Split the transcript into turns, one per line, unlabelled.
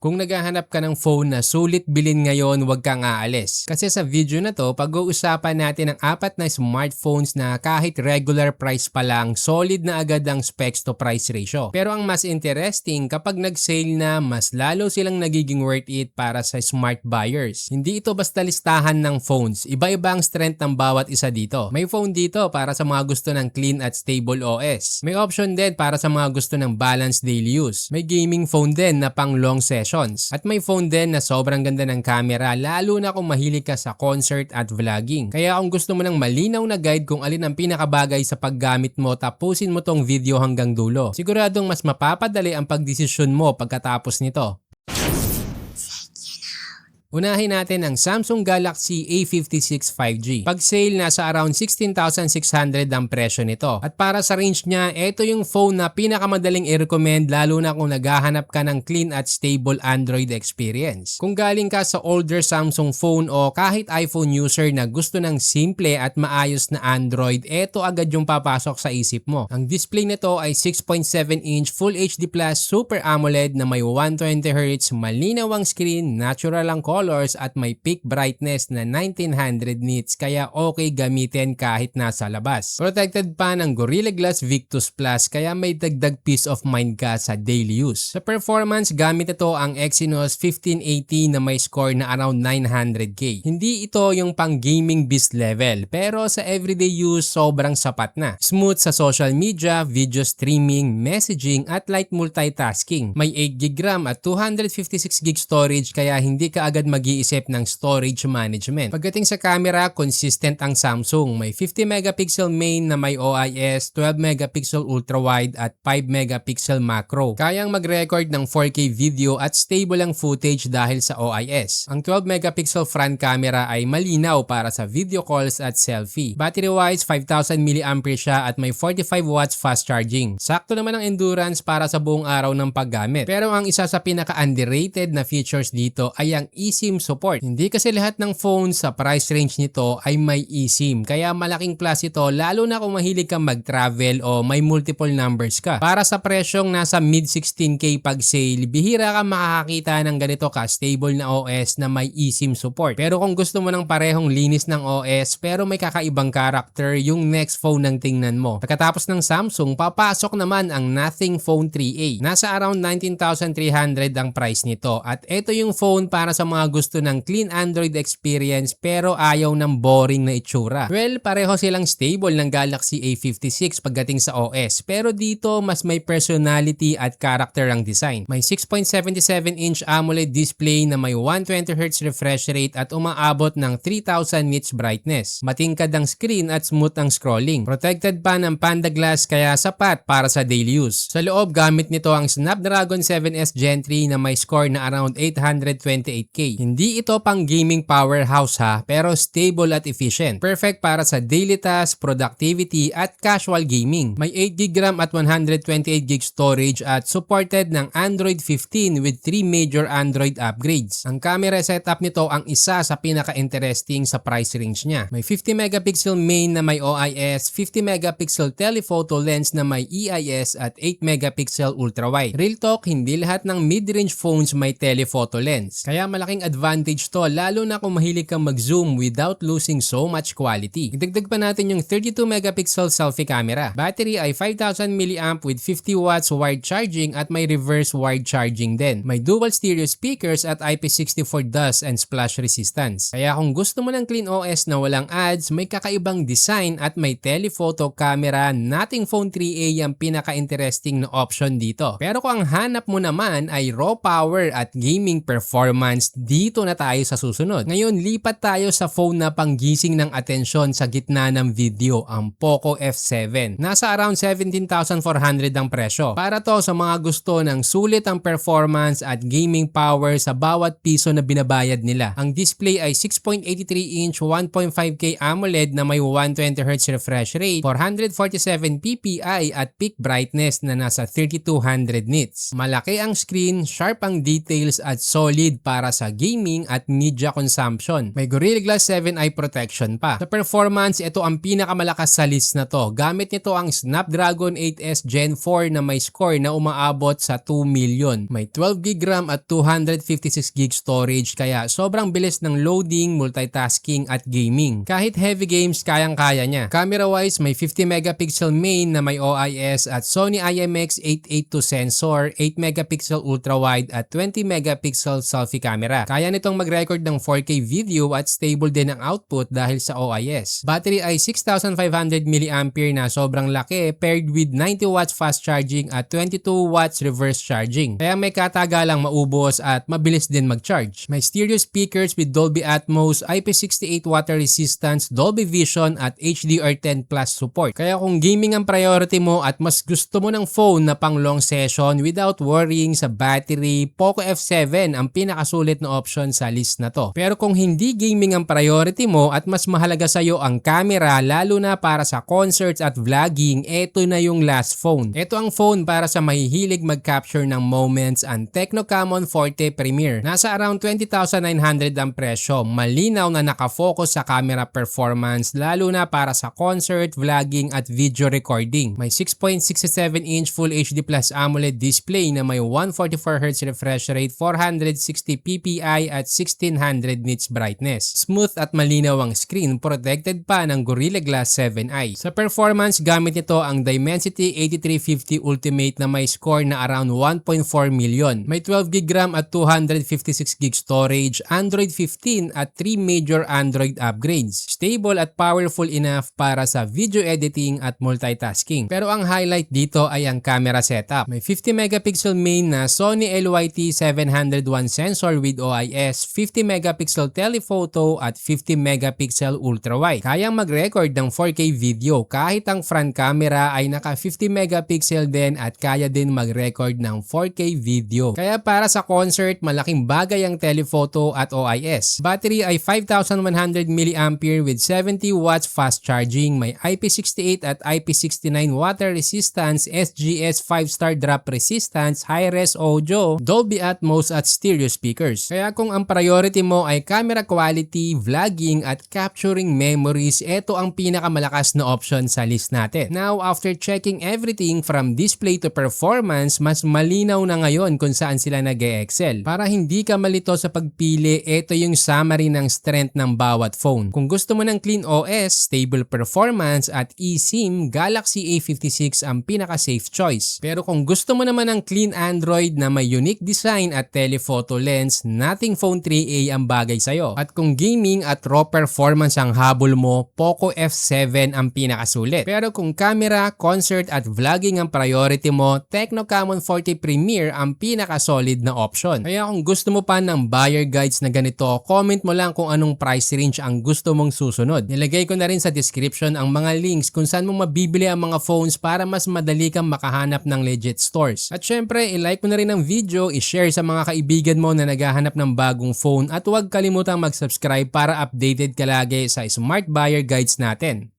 Kung naghahanap ka ng phone na sulit bilhin ngayon, huwag kang aalis. Kasi sa video na to, pag-uusapan natin ang apat na smartphones na kahit regular price pa lang, solid na agad ang specs to price ratio. Pero ang mas interesting, kapag nag-sale na, mas lalo silang nagiging worth it para sa smart buyers. Hindi ito basta listahan ng phones. Iba-iba ang strength ng bawat isa dito. May phone dito para sa mga gusto ng clean at stable OS. May option din para sa mga gusto ng balanced daily use. May gaming phone din na pang long session. At may phone din na sobrang ganda ng camera, lalo na kung mahilig ka sa concert at vlogging. Kaya kung gusto mo ng malinaw na guide kung alin ang pinakabagay sa paggamit mo, tapusin mo tong video hanggang dulo. Siguradong mas mapapadali ang pagdesisyon mo pagkatapos nito. Unahin natin ang Samsung Galaxy A56 5G. Pag sale, nasa around 16,600 ang presyo nito. At para sa range niya, ito yung phone na pinakamadaling i-recommend lalo na kung naghahanap ka ng clean at stable Android experience. Kung galing ka sa older Samsung phone o kahit iPhone user na gusto ng simple at maayos na Android, ito agad yung papasok sa isip mo. Ang display nito ay 6.7-inch Full HD Plus Super AMOLED na may 120Hz, malinaw ang screen, natural ang colors at may peak brightness na 1900 nits kaya okay gamitin kahit nasa labas. Protected pa ng Gorilla Glass Victus Plus kaya may dagdag peace of mind ka sa daily use. Sa performance, gamit ito ang Exynos 1580 na may score na around 900K. Hindi ito yung pang gaming beast level pero sa everyday use sobrang sapat na. Smooth sa social media, video streaming, messaging at light multitasking. May 8GB RAM at 256GB storage kaya hindi ka agad mag-iisip ng storage management. Pagdating sa camera, consistent ang Samsung. May 50 megapixel main na may OIS, 12 megapixel ultra-wide at 5 megapixel macro. Kayang mag-record ng 4K video at stable ang footage dahil sa OIS. Ang 12 megapixel front camera ay malinaw para sa video calls at selfie. Battery-wise, 5,000 mAh siya at may 45 watts fast charging. Sakto naman ang endurance para sa buong araw ng paggamit. Pero ang isa sa pinaka-underrated na features dito ay ang eSIM support. Hindi kasi lahat ng phones sa price range nito ay may eSIM. Kaya malaking plus ito lalo na kung mahilig kang mag-travel o may multiple numbers ka. Para sa presyong nasa mid 16K pag sale, bihira ka makakakita ng ganito ka-stable na OS na may eSIM support. Pero kung gusto mo ng parehong linis ng OS pero may kakaibang character, yung next phone ang tingnan mo. Pagkatapos ng Samsung, papasok naman ang Nothing Phone 3A. Nasa around 19,300 ang price nito at ito yung phone para sa mga gusto ng clean Android experience pero ayaw ng boring na itsura. Well, pareho silang stable ng Galaxy A56 pagdating sa OS pero dito mas may personality at character ang design. May 6.77-inch AMOLED display na may 120Hz refresh rate at umaabot ng 3,000 nits brightness. Matingkad ang screen at smooth ang scrolling. Protected pa ng Panda Glass kaya sapat para sa daily use. Sa loob, gamit nito ang Snapdragon 7S Gen 3 na may score na around 828K. Hindi ito pang gaming powerhouse ha, pero stable at efficient. Perfect para sa daily tasks, productivity at casual gaming. May 8GB RAM at 128GB storage at supported ng Android 15 with 3 major Android upgrades. Ang camera setup nito ang isa sa pinaka-interesting sa price range niya. May 50 megapixel main na may OIS, 50 megapixel telephoto lens na may EIS at 8 megapixel ultra-wide. Real talk, hindi lahat ng mid-range phones may telephoto lens. Kaya malaking advantage to lalo na kung mahilig kang mag-zoom without losing so much quality. Idagdag pa natin yung 32 megapixel selfie camera. Battery ay 5,000 mAh with 50 watts wired charging at may reverse wired charging din. May dual stereo speakers at IP64 dust and splash resistance. Kaya kung gusto mo ng clean OS na walang ads, may kakaibang design at may telephoto camera, Nothing Phone 3A ang pinaka-interesting na option dito. Pero kung ang hanap mo naman ay raw power at gaming performance, dito na tayo sa susunod. Ngayon, lipat tayo sa phone na panggising ng atensyon sa gitna ng video, ang Poco F7. Nasa around 17,400 ang presyo. Para to sa mga gusto ng sulit ang performance at gaming power sa bawat piso na binabayad nila. Ang display ay 6.83-inch 1.5K AMOLED na may 120Hz refresh rate, 447 ppi at peak brightness na nasa 3200 nits. Malaki ang screen, sharp ang details at solid para sa gaming at media consumption. May Gorilla Glass 7 eye protection pa. Sa performance, ito ang pinakamalakas sa list na to. Gamit nito ang Snapdragon 8S Gen 4 na may score na umaabot sa 2 million. May 12GB RAM at 256GB storage kaya sobrang bilis ng loading, multitasking at gaming. Kahit heavy games, kayang-kaya niya. Camera-wise, may 50MP main na may OIS at Sony IMX882 sensor, 8MP ultra-wide at 20MP selfie camera. Kaya nitong mag-record ng 4K video at stable din ang output dahil sa OIS. Battery ay 6,500 mAh na sobrang laki paired with 90 watts fast charging at 22 watts reverse charging. Kaya may katagalang maubos at mabilis din mag-charge. May stereo speakers with Dolby Atmos, IP68 water resistance, Dolby Vision at HDR10 Plus support. Kaya kung gaming ang priority mo at mas gusto mo ng phone na pang long session without worrying sa battery, Poco F7 ang pinakasulit na option sa list na to. Pero kung hindi gaming ang priority mo at mas mahalaga sa'yo ang camera lalo na para sa concerts at vlogging, eto na yung last phone. Ito ang phone para sa mahihilig mag-capture ng moments, ang Tecno Camon Forte Premier. Nasa around 20,900 ang presyo. Malinaw na nakafocus sa camera performance lalo na para sa concert, vlogging at video recording. May 6.67-inch Full HD Plus AMOLED display na may 144Hz refresh rate, 460 ppi at 1600 nits brightness. Smooth at malinaw ang screen, protected pa ng Gorilla Glass 7 eye. Sa performance, gamit nito ang Dimensity 8350 Ultimate na may score na around 1.4 million. May 12GB RAM at 256GB storage, Android 15 at 3 major Android upgrades. Stable at powerful enough para sa video editing at multitasking. Pero ang highlight dito ay ang camera setup. May 50MP main na Sony LYT-701 sensor with OIS, 50MP telephoto at 50MP ultra-wide. Kayang mag-record ng 4K video kahit ang front camera ay naka 50MP din at kaya din mag-record ng 4K video. Kaya para sa concert, malaking bagay ang telephoto at OIS. Battery ay 5,100 mAh with 70 watts fast charging. May IP68 at IP69 water resistance, SGS 5-star drop resistance, high-res audio, Dolby Atmos at stereo speakers. Kaya kung ang priority mo ay camera quality, vlogging at capturing memories, ito ang pinakamalakas na option sa list natin. Now, after checking everything from display to performance, mas malinaw na ngayon kung saan sila nag-e-excel. Para hindi ka malito sa pagpili, ito yung summary ng strength ng bawat phone. Kung gusto mo ng clean OS, stable performance at eSIM, Galaxy A56 ang pinaka-safe choice. Pero kung gusto mo naman ng clean Android na may unique design at telephoto lens, Nothing Phone 3a ang bagay sa'yo. At kung gaming at raw performance ang habol mo, Poco F7 ang pinakasulit. Pero kung camera, concert at vlogging ang priority mo, Tecno Camon Forte Premier ang pinaka-solid na option. Kaya kung gusto mo pa ng buyer guides na ganito, comment mo lang kung anong price range ang gusto mong susunod. Nilagay ko na rin sa description ang mga links kung saan mo mabibili ang mga phones para mas madali kang makahanap ng legit stores. At syempre, i-like mo na rin ang video, i-share sa mga kaibigan mo na naghahanap ng bagong phone at huwag kalimutang mag-subscribe para updated ka lagi sa smart buyer guides natin.